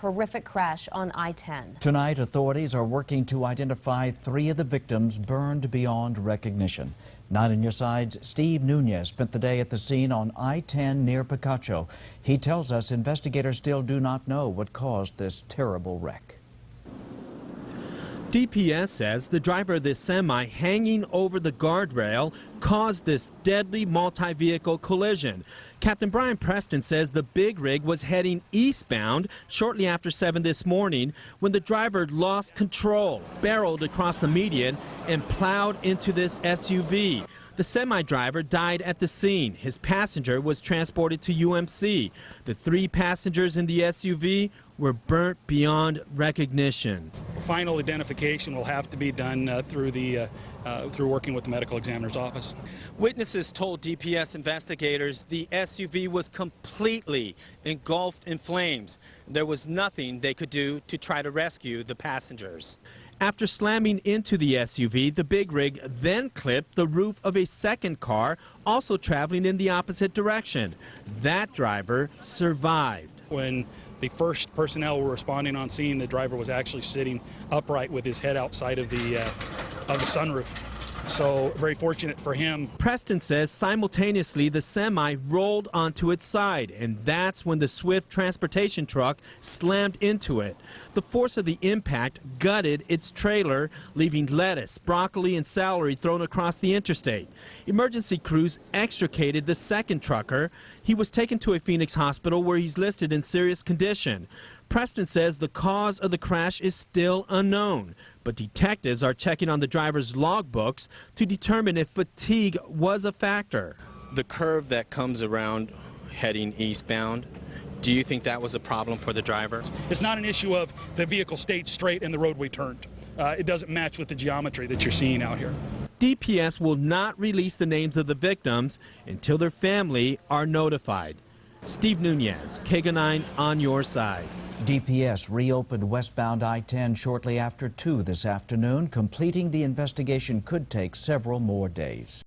Horrific crash on I-10. Tonight, authorities are working to identify 3 of the victims burned beyond recognition. 9 on your side's Steve Nunez spent the day at the scene on I-10 near Picacho. He tells us investigators still do not know what caused this terrible wreck. DPS says the driver of this semi hanging over the guardrail caused this deadly multi-vehicle collision. Captain Brian Preston says the big rig was heading eastbound shortly after 7 this morning when the driver lost control, barreled across the median, and plowed into this SUV. The semi-driver died at the scene. His passenger was transported to UMC. The 3 passengers in the SUV were burnt beyond recognition. Final identification will have to be done through working with the medical examiner's office. Witnesses told DPS investigators the SUV was completely engulfed in flames. There was nothing they could do to try to rescue the passengers. After slamming into the SUV, the big rig then clipped the roof of a second car, also traveling in the opposite direction. That driver survived. When the first personnel were responding on scene, the driver was actually sitting upright with his head outside of the sunroof. So very fortunate for him. Preston says simultaneously the semi rolled onto its side, and that's when the swift transportation truck slammed into it. The force of the impact gutted its trailer, leaving lettuce, broccoli, and celery thrown across the interstate. Emergency crews extricated the second trucker. He was taken to a Phoenix hospital where he's listed in serious condition. Preston says the cause of the crash is still unknown, but detectives are checking on the driver's logbooks to determine if fatigue was a factor. The curve that comes around heading eastbound, do you think that was a problem for the driver? It's not an issue of the vehicle stayed straight and the roadway turned. It doesn't match with the geometry that you're seeing out here. DPS will not release the names of the victims until their family are notified. Steve Nunez, KGUN 9 on your side. DPS reopened westbound I-10 shortly after 2 this afternoon. Completing the investigation could take several more days.